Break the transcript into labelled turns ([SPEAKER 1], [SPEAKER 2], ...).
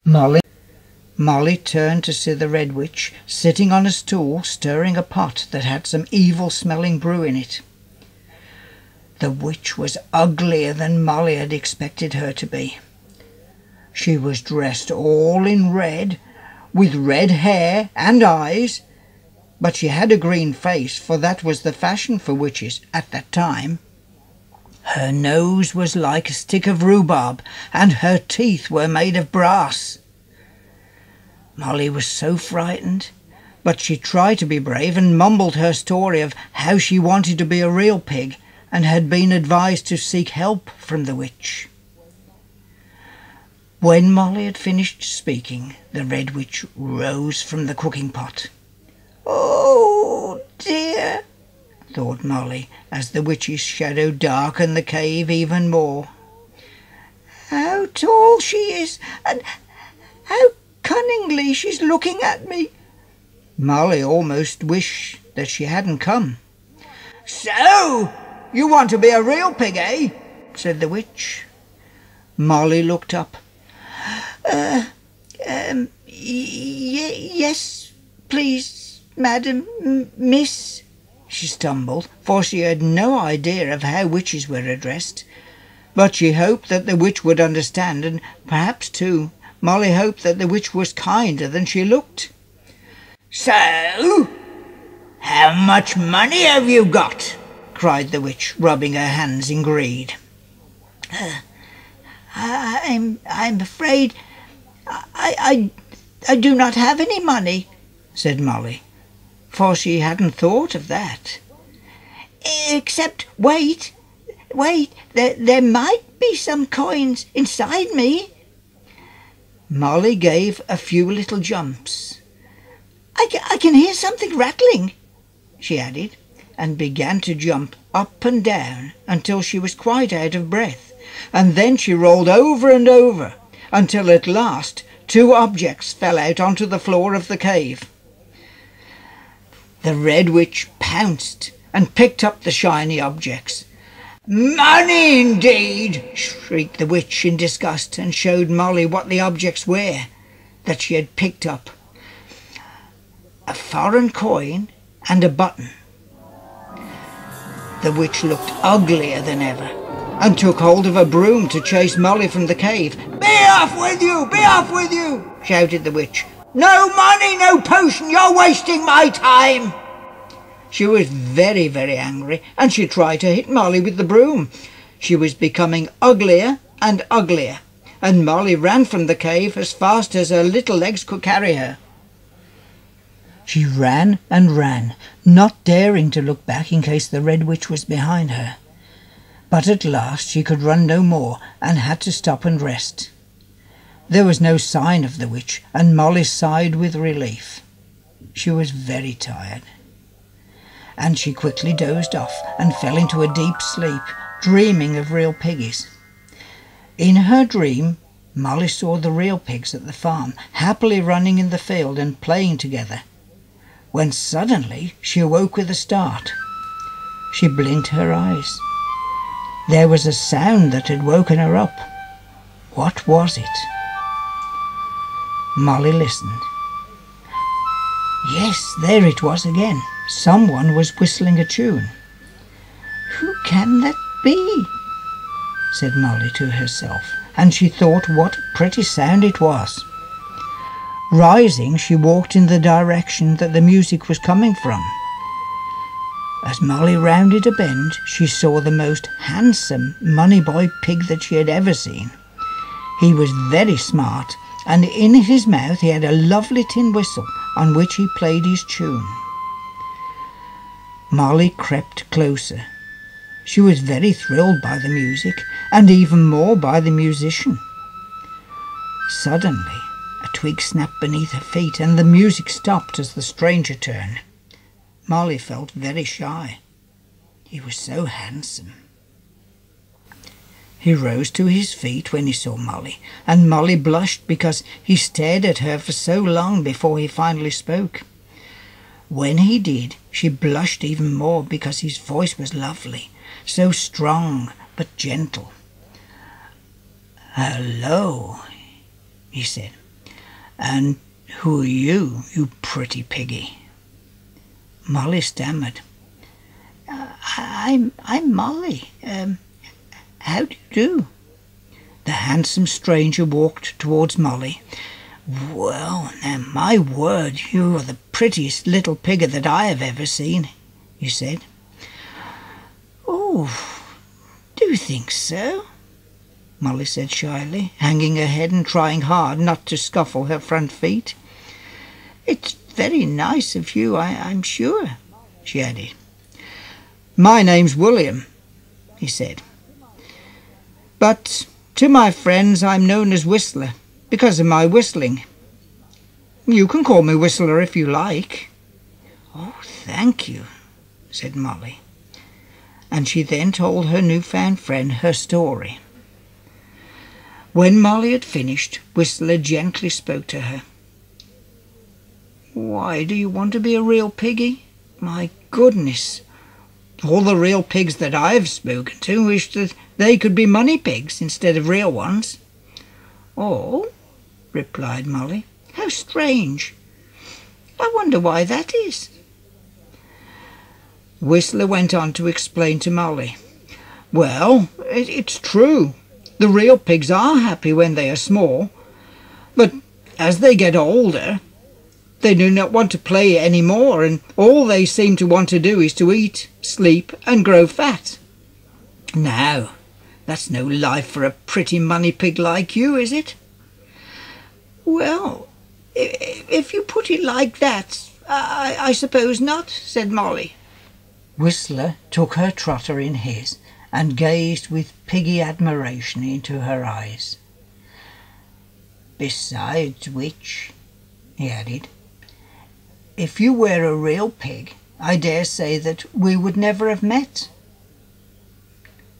[SPEAKER 1] Molly turned to see the Red Witch sitting on a stool stirring a pot that had some evil-smelling brew in it. The witch was uglier than Molly had expected her to be. She was dressed all in red, with red hair and eyes, but she had a green face, for that was the fashion for witches at that time. Her nose was like a stick of rhubarb, and her teeth were made of brass. Molly was so frightened, but she tried to be brave and mumbled her story of how she wanted to be a real pig and had been advised to seek help from the witch. When Molly had finished speaking, the Red Witch rose from the cooking pot. "Oh dear," thought Molly, as the witch's shadow darkened the cave even more. "How tall she is, and how cunningly she's looking at me." Molly almost wished that she hadn't come. "So, you want to be a real pig, eh?" said the witch. Molly looked up. Yes, please, madam, miss," she stumbled, for she had no idea of how witches were addressed. But she hoped that the witch would understand, and perhaps, too, Molly hoped that the witch was kinder than she looked. "So, how much money have you got?" cried the witch, rubbing her hands in greed. I'm afraid I do not have any money," said Molly, for she hadn't thought of that. "Except, wait, there might be some coins inside me." Molly gave a few little jumps. I can hear something rattling," she added, and began to jump up and down until she was quite out of breath, and then she rolled over and over until at last 2 objects fell out onto the floor of the cave. The Red Witch pounced and picked up the shiny objects. "Money indeed!" shrieked the witch in disgust, and showed Molly what the objects were that she had picked up: a foreign coin and a button. The witch looked uglier than ever, and took hold of a broom to chase Molly from the cave. "Be off with you! Be off with you!" shouted the witch. "No money, no potion, you're wasting my time!" She was very, very angry, and she tried to hit Molly with the broom. She was becoming uglier and uglier, and Molly ran from the cave as fast as her little legs could carry her. She ran and ran, not daring to look back in case the Red Witch was behind her. But at last she could run no more, and had to stop and rest. There was no sign of the witch, and Molly sighed with relief. She was very tired, and she quickly dozed off and fell into a deep sleep, dreaming of real piggies. In her dream, Molly saw the real pigs at the farm, happily running in the field and playing together, when suddenly she awoke with a start. She blinked her eyes. There was a sound that had woken her up. What was it? Molly listened. Yes, there it was again. Someone was whistling a tune. "Who can that be?" said Molly to herself, and she thought what a pretty sound it was. Rising, she walked in the direction that the music was coming from. As Molly rounded a bend, she saw the most handsome money-boy pig that she had ever seen. He was very smart, and in his mouth he had a lovely tin whistle on which he played his tune. Molly crept closer. She was very thrilled by the music, and even more by the musician. Suddenly, a twig snapped beneath her feet, and the music stopped as the stranger turned. Molly felt very shy. He was so handsome. He rose to his feet when he saw Molly, and Molly blushed because he stared at her for so long before he finally spoke. When he did, she blushed even more because his voice was lovely, so strong but gentle. "Hello," he said. "And who are you, you pretty piggy?" Molly stammered. I'm Molly. How do you do?" The handsome stranger walked towards Molly. "Well, now, my word, you are the prettiest little pigger that I have ever seen," he said. "Oh, do you think so?" Molly said shyly, hanging her head and trying hard not to scuffle her front feet. "It's very nice of you, I'm sure," she added. "My name's William," he said. "But to my friends I'm known as Whistler, because of my whistling. You can call me Whistler if you like." "Oh, thank you," said Molly. And she then told her newfound friend her story. When Molly had finished, Whistler gently spoke to her. "Why do you want to be a real piggy? My goodness! All the real pigs that I've spoken to wish that they could be money pigs instead of real ones." "Oh," replied Molly, "how strange! I wonder why that is." Whistler went on to explain to Molly. "Well, it's true. The real pigs are happy when they are small, but as they get older, they do not want to play any more, and all they seem to want to do is to eat, sleep, and grow fat. Now, that's no life for a pretty money pig like you, is it?" "Well, if you put it like that, I suppose not," said Molly. Whistler took her trotter in his and gazed with piggy admiration into her eyes. "Besides which," he added, "if you were a real pig, I dare say that we would never have met.